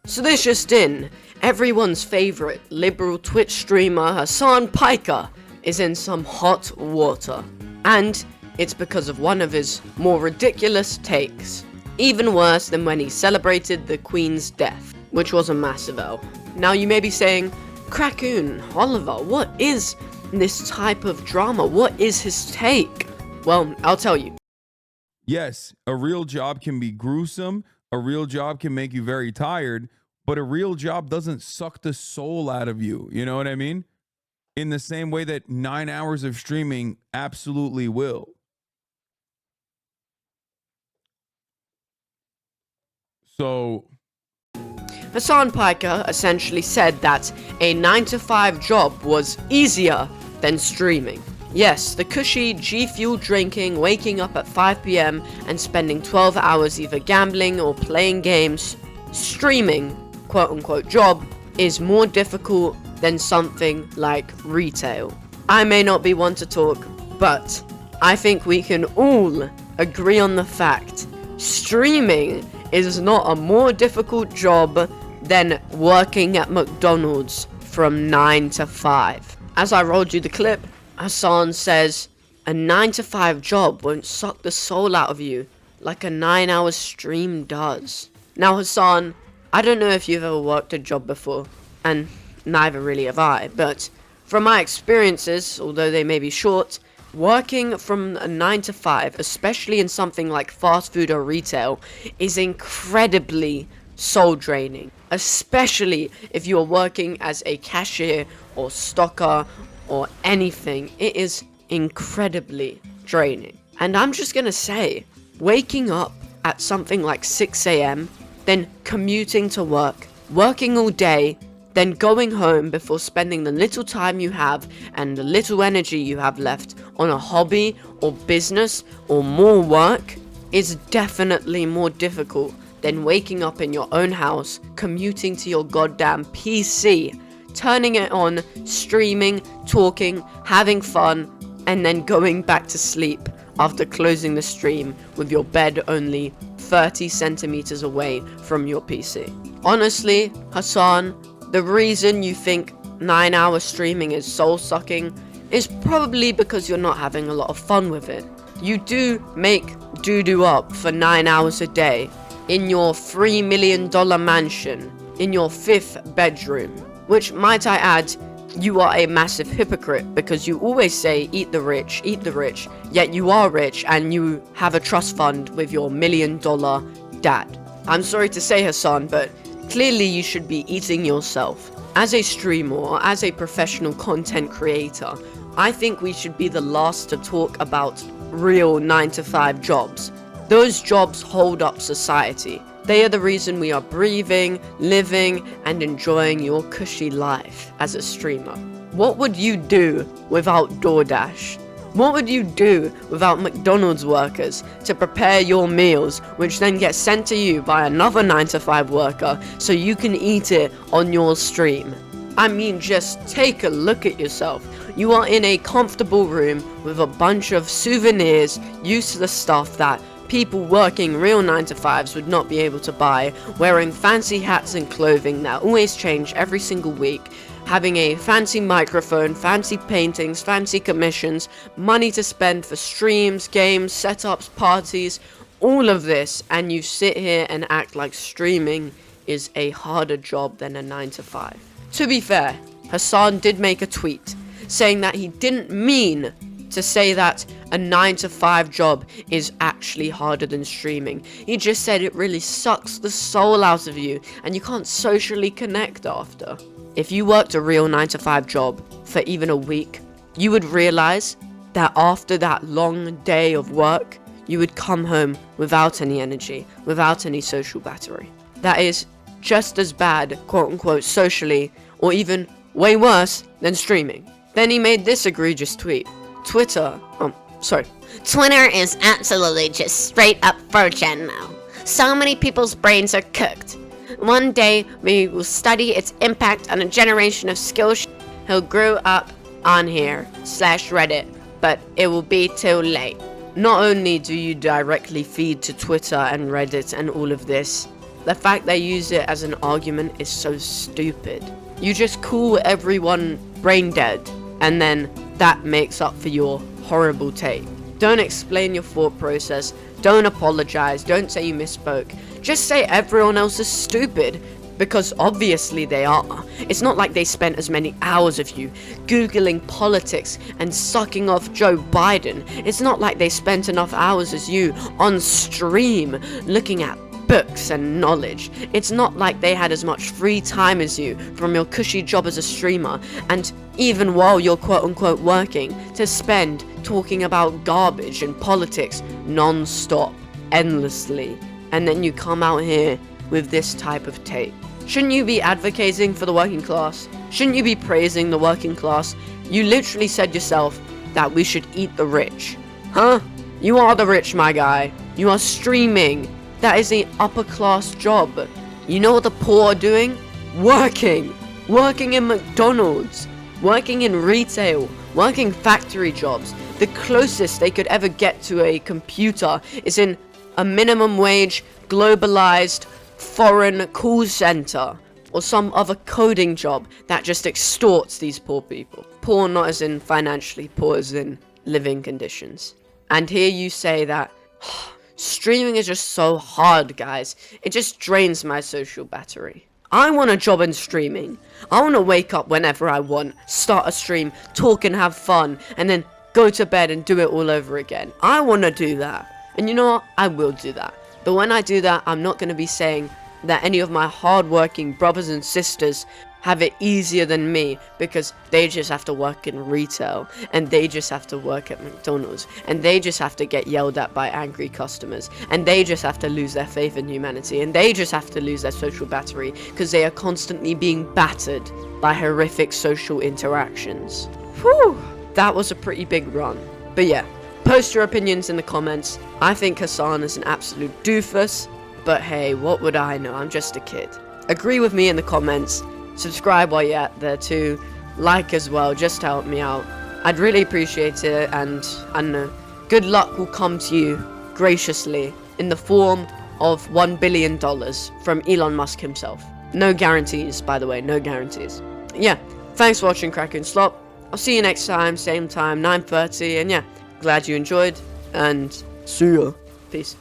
So this just in, everyone's favorite liberal Twitch streamer Hassan Piker is in some hot water. And it's because of one of his more ridiculous takes. Even worse than when he celebrated the Queen's death, which was a massive L. Now you may be saying, Krakoon, Oliver, what is this type of drama? What is his take? Well, I'll tell you. Yes, a real job can be gruesome. A real job can make you very tired, but a real job doesn't suck the soul out of you. You know what I mean? In the same way that 9 hours of streaming absolutely will. So Hassan Piker essentially said that a 9-to-5 job was easier than streaming. Yes, the cushy G-Fuel drinking, waking up at 5 PM and spending 12 hours either gambling or playing games, streaming, quote-unquote job, is more difficult than something like retail. I may not be one to talk, but I think we can all agree on the fact streaming is not a more difficult job than working at McDonald's from 9 to 5. As I rolled you the clip, Hassan says, a 9-to-5 job won't suck the soul out of you like a 9-hour stream does. Now Hassan, I don't know if you've ever worked a job before, and neither really have I, but from my experiences, although they may be short, working from a 9 to 5, especially in something like fast food or retail, is incredibly soul draining. Especially if you are working as a cashier or stocker or anything, it is incredibly draining. And I'm just gonna say, waking up at something like 6 AM, then commuting to work, working all day, then going home before spending the little time you have and the little energy you have left on a hobby or business or more work is definitely more difficult than waking up in your own house, commuting to your goddamn PC, turning it on, streaming, talking, having fun, and then going back to sleep after closing the stream with your bed only 30 centimeters away from your PC. Honestly, Hassan, the reason you think 9-hour streaming is soul-sucking is probably because you're not having a lot of fun with it. You do make doo-doo up for 9 hours a day in your $3 million mansion, in your 5th bedroom, which, might I add, you are a massive hypocrite because you always say eat the rich, yet you are rich and you have a trust fund with your $1 million dad. I'm sorry to say, Hassan, but clearly you should be eating yourself. As a streamer or as a professional content creator, I think we should be the last to talk about real 9-to-5 jobs. Those jobs hold up society. They are the reason we are breathing, living, and enjoying your cushy life as a streamer. What would you do without DoorDash? What would you do without McDonald's workers to prepare your meals, which then get sent to you by another 9-to-5 worker so you can eat it on your stream? I mean, just take a look at yourself. You are in a comfortable room with a bunch of souvenirs, useless stuff that people working real 9-to-5s would not be able to buy, wearing fancy hats and clothing that always change every single week, having a fancy microphone, fancy paintings, fancy commissions, money to spend for streams, games, setups, parties, all of this, and you sit here and act like streaming is a harder job than a 9-to-5. To be fair, Hassan did make a tweet saying that he didn't mean to say that a 9-to-5 job is actually harder than streaming. He just said it really sucks the soul out of you and you can't socially connect after. If you worked a real 9-to-5 job for even a week, you would realize that after that long day of work, you would come home without any energy, without any social battery. That is just as bad, quote-unquote, socially, or even way worse than streaming. Then he made this egregious tweet. Twitter is absolutely just straight up 4chan now. So many people's brains are cooked. One day, we will study its impact on a generation of skills. He'll grow up on here, /Reddit, but it will be too late. Not only do you directly feed to Twitter and Reddit and all of this, The fact they use it as an argument is so stupid. You just call everyone brain dead, and then that makes up for your horrible take. Don't explain your thought process, don't apologize, don't say you misspoke. Just say everyone else is stupid, because obviously they are. It's not like they spent as many hours of you googling politics and sucking off Joe Biden. It's not like they spent enough hours as you on stream looking at books and knowledge. It's not like they had as much free time as you from your cushy job as a streamer, and even while you're quote-unquote working, to spend talking about garbage and politics non-stop, endlessly, and then you come out here with this type of take. Shouldn't you be advocating for the working class? Shouldn't you be praising the working class? You literally said yourself that we should eat the rich. Huh? You are the rich, my guy. You are streaming. That is an upper class job. You know what the poor are doing? Working. Working in McDonald's. Working in retail. Working factory jobs. The closest they could ever get to a computer is in a minimum wage, globalized, foreign call center, or some other coding job that just extorts these poor people. Poor not as in financially, poor as in living conditions. And here you say that streaming is just so hard, guys. It just drains my social battery. I want a job in streaming. I want to wake up whenever I want, start a stream, talk and have fun, and then go to bed and do it all over again. I want to do that. And you know what? I will do that. But when I do that, I'm not going to be saying that any of my hard-working brothers and sisters have it easier than me because they just have to work in retail, and they just have to work at McDonald's, and they just have to get yelled at by angry customers, and they just have to lose their faith in humanity, and they just have to lose their social battery because they are constantly being battered by horrific social interactions. Whew, that was a pretty big run. But yeah. Post your opinions in the comments. I think Hassan is an absolute doofus, but hey, what would I know? I'm just a kid. Agree with me in the comments. Subscribe while you're at there too. Like as well, just to help me out. I'd really appreciate it, and I don't know, good luck will come to you graciously in the form of $1 billion from Elon Musk himself. No guarantees, by the way, no guarantees. Yeah, thanks for watching Kraken Slop. I'll see you next time, same time, 9:30, and yeah. Glad you enjoyed, and see ya. Peace.